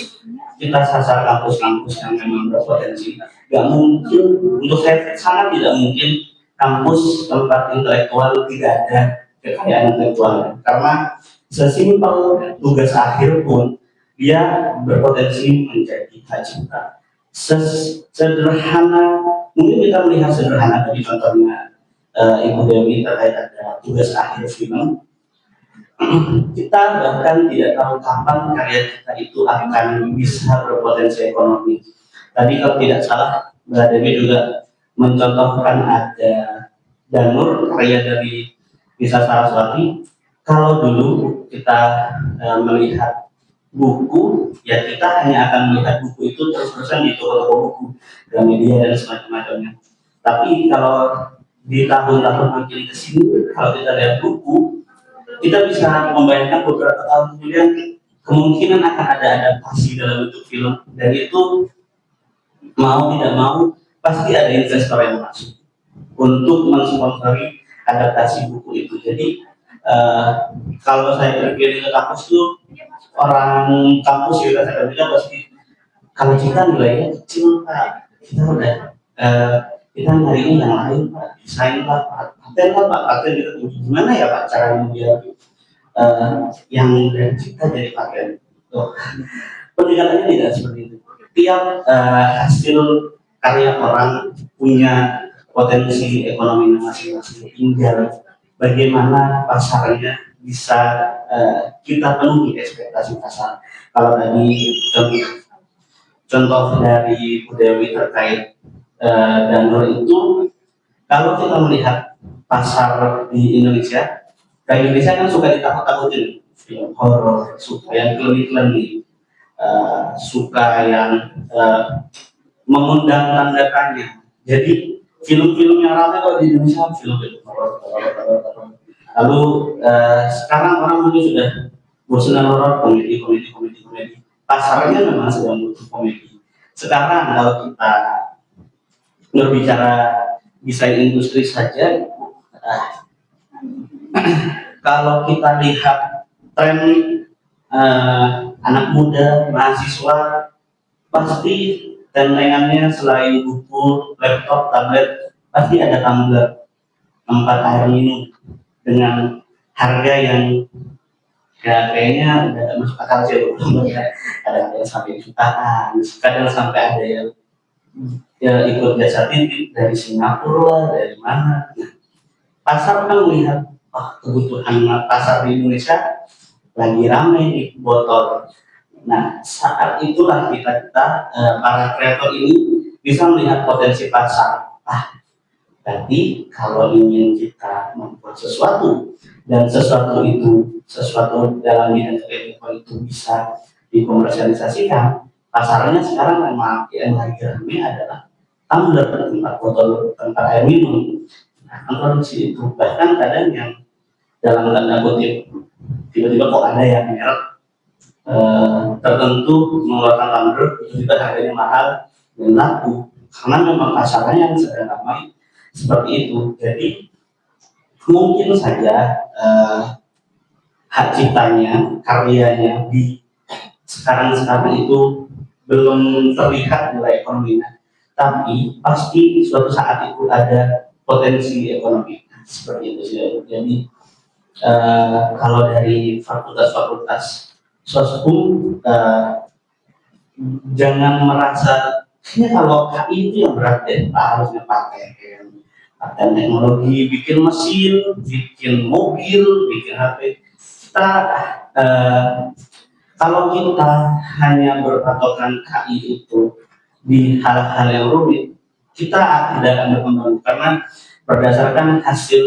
kita sasar kampus-kampus yang memang berpotensi. Gak mungkin, untuk saya sangat tidak mungkin kampus tempat intelektual tidak ada kekayaan intelektual, karena sesimpel tugas akhir pun dia berpotensi menjadi hak cipta. Sederhana, mungkin kita melihat sederhana dari contohnya Ibu Dewi terkait ada tugas akhir film. Kita bahkan tidak tahu kapan karya kita itu akan bisa berpotensi ekonomi. Tadi kalau tidak salah Mbak Dewi juga mencontohkan ada Danur, karya dari Nisa Saraswati. Kalau dulu kita melihat buku, ya kita hanya akan melihat buku itu terus-terusan di toko-toko buku, Gramedia dan semacam-macamnya. Tapi kalau di tahun-tahun makin ke sini, kalau kita lihat buku, kita bisa membayangkan beberapa tahun kemudian kemungkinan akan ada adaptasi dalam bentuk film, dan itu mau tidak mau pasti ada investor yang masuk untuk mensponsori adaptasi buku itu. Jadi kalau saya pergi ke kampus tuh, orang kampus juga saya bilang pasti kalau kita nilainya kecil Pak, kita udah kita nyariin yang lain Pak, desain lah Pak, paten lah Pak, paten gitu. Gimana ya Pak caranya biar yang dari kita jadi paten? Pendekatannya tidak seperti itu. Tiap hasil karya orang punya potensi ekonomi masing-masing, tinggal bagaimana pasarnya bisa kita penuhi ekspektasi pasar. Kalau tadi contoh dari Bu Dewi terkait Danur itu, kalau kita melihat pasar di Indonesia kan suka ditakut-takutin, film horor, suka yang kelih-kelih, suka yang mengundang tanda tanya. Jadi film-film yang ramai kalau di Indonesia film-film horor. Lalu sekarang orang mungkin sudah bosan horor, komedi. Pasarnya memang sedang butuh komedi. Sekarang kalau kita berbicara desain industri saja, kalau kita lihat tren anak muda, mahasiswa, pasti tendengannya selain buku, laptop, tablet, pasti ada tumbler, tempat air minum dengan harga yang ya kayaknya udah gak masuk akal sih. Ada yang sampai jutaan, kadang sampai ada yang ya ikut jasa titip dari Singapura, dari mana. Nah, pasar kan melihat kebutuhan pasar di Indonesia lagi ramai di botol. Nah, saat itulah kita para kreator ini bisa melihat potensi pasar. Berarti kalau ingin kita membuat sesuatu dan sesuatu dalam bidang kreatif itu bisa dikomersialisasikan, pasarnya sekarang memang yang lagi ramai adalah tumbler, tempat botol, tempat air minum. Nah, produksi itu bahkan kadang yang dalam tanda kutip tiba-tiba kok ada yang merek tertentu mengeluarkan tumbler, tiba-tiba harganya mahal dan laku karena memang pasarnya yang sedang ramai seperti itu. Jadi mungkin saja hak ciptanya, karyanya di sekarang itu belum terlihat nilai ekonominya, tapi pasti suatu saat itu ada potensi ekonomi seperti itu sih. Jadi kalau dari fakultas soskum jangan merasa kalau KI itu yang berat deh, harusnya paten teknologi, bikin mesin, bikin mobil, bikin HP. Kita kalau kita hanya berpatokan KI itu di hal-hal yang rumit, kita tidak akan berkembang karena berdasarkan hasil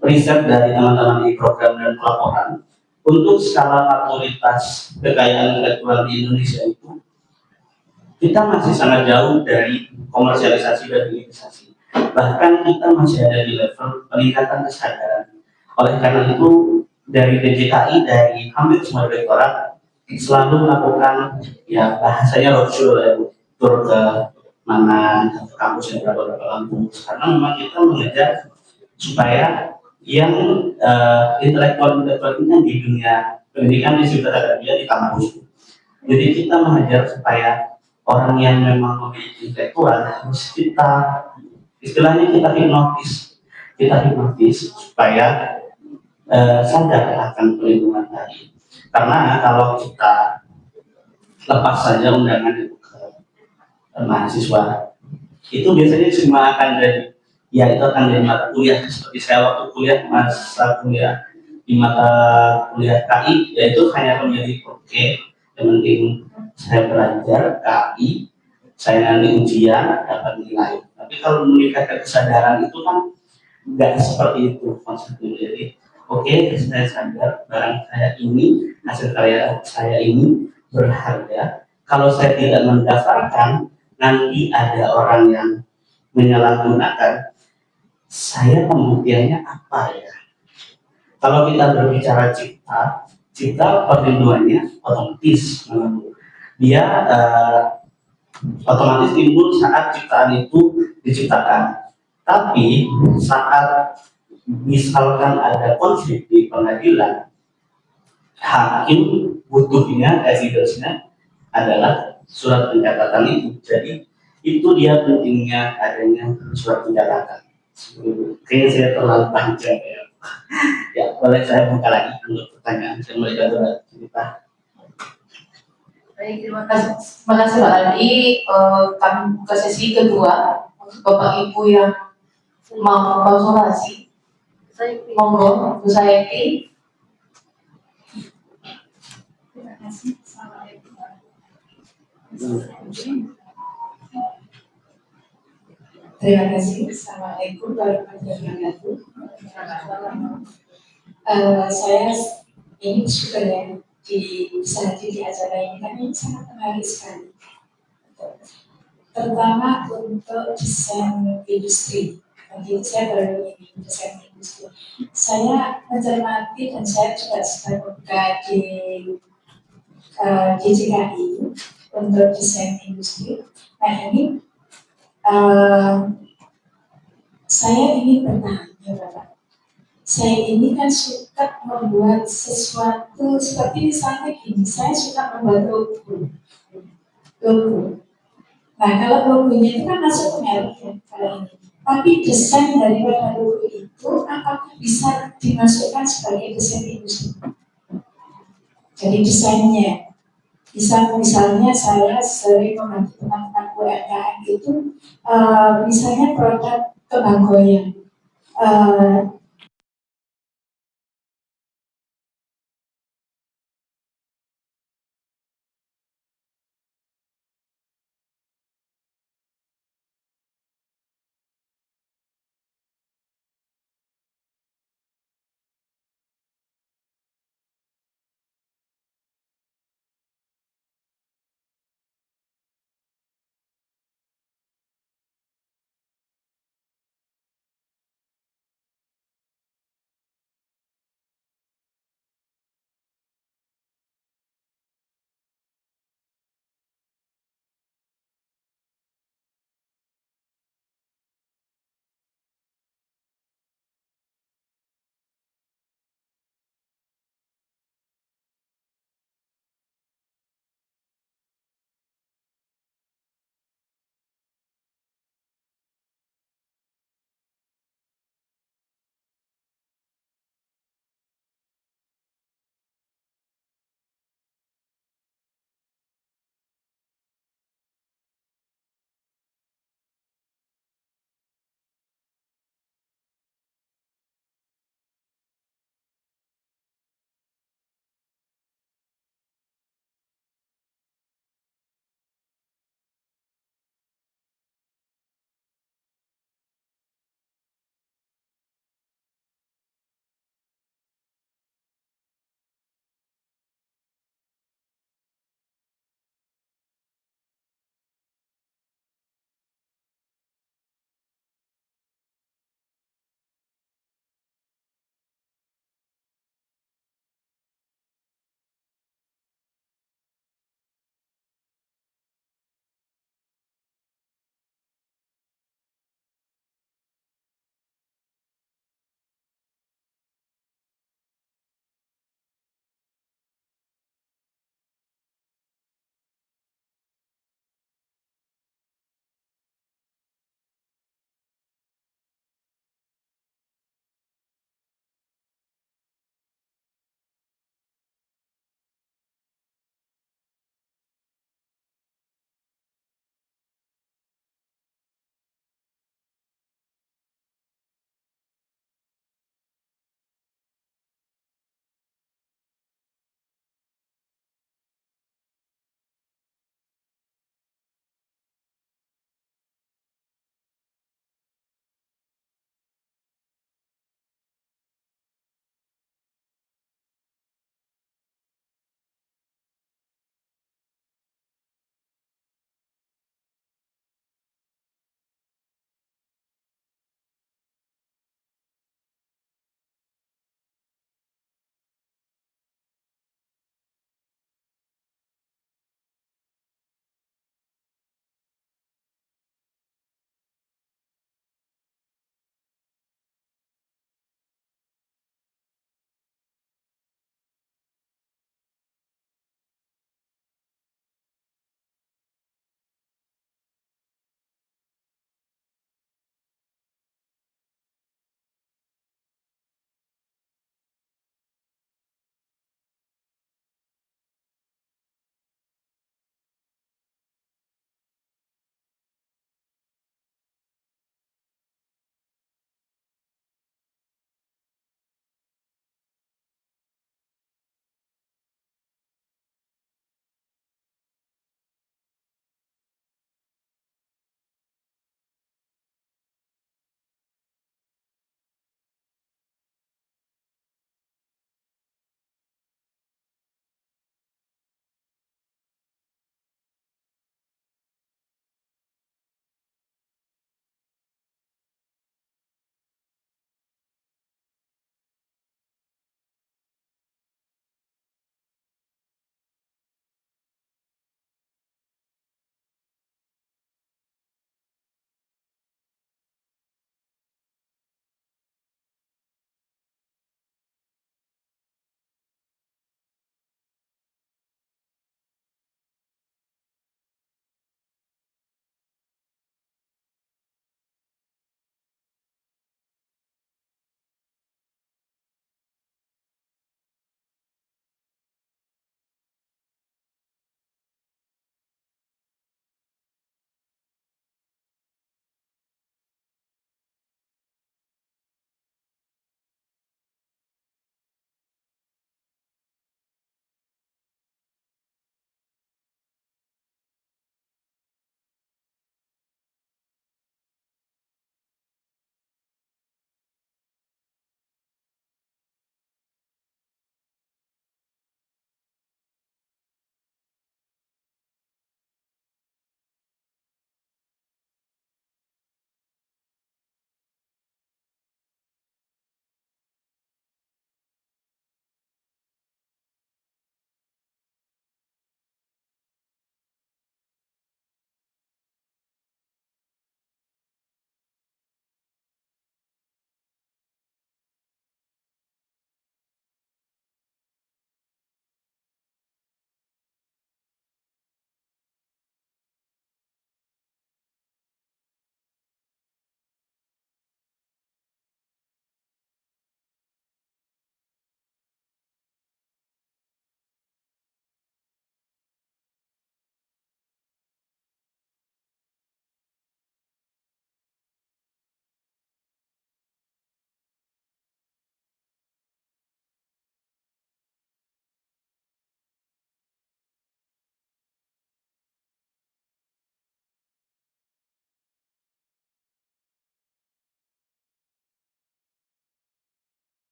riset dari teman-teman di program dan pelaporan untuk skala maturitas kekayaan intelektual di Indonesia itu kita masih sangat jauh dari komersialisasi dan hilirisasi. Bahkan kita masih ada di level peningkatan kesadaran. Oleh karena itu dari DJKI, dari hampir semua direktorat selalu melakukan ya bahasanya roadshow ya, tur ke mana kampus yang berapa kampus, karena memang kita mengejar supaya yang intelektual ini di dunia pendidikan di sekitar dia di kampus. Jadi kita mengejar supaya orang yang memang memiliki intelektual harus kita istilahnya kita hipnotis supaya sadar akan perlindungan tadi. Karena kalau kita lepas saja undangan itu ke mahasiswa, itu biasanya cuma akan jadi itu akan jadi mata kuliah seperti saya waktu kuliah masa kuliah di mata kuliah KI, yaitu hanya menjadi yang penting saya belajar KI, saya nanti ujian dapat nilai. Tapi kalau meningkatkan kesadaran itu kan nggak seperti itu konsepnya. Jadi Oke, saya sadar barang saya ini, hasil karya saya ini berharga. Kalau saya tidak mendaftarkan, nanti ada orang yang menyalahgunakan. Saya pembuktiannya apa ya? Kalau kita berbicara cipta perlindungannya otomatis dia otomatis timbul saat ciptaan itu diciptakan. Tapi saat misalkan ada konflik di pengadilan, hakim butuhnya evidence-nya adalah surat pencatatan itu. Jadi itu dia pentingnya adanya surat pencatatan. Kayaknya saya terlalu panjang ya. Ya, boleh saya buka lagi untuk pertanyaan dan mereka bercerita. Baik, terima kasih. Terima kasih Pak Aldi. Kami buka sesi kedua untuk Bapak Ibu yang mau konsultasi. Monggo, Bu Sayati. Terima kasih. Assalamualaikum. Terima kasih. Assalamualaikum warahmatullahi wabarakatuh. Saya ini bersyukur ya bisa hadir di acara ini, kami sangat menarik sekali. Terutama untuk desain industri. Jadi saya baru ini desain industri. Saya mencermati dan saya juga sedang buka di DJKI untuk desain industri. Nah ini saya ingin bertanya Bapak. Saya ini kan suka membuat sesuatu seperti misalnya gini, saya suka membuat logo. Nah kalau logonya itu kan masuk ke merek ya, kalau ini. Tapi desain daripada logo itu apakah bisa dimasukkan sebagai desain industri? Jadi desainnya, misalnya saya sering membantu teman-teman UMKM itu, misalnya produk tembakau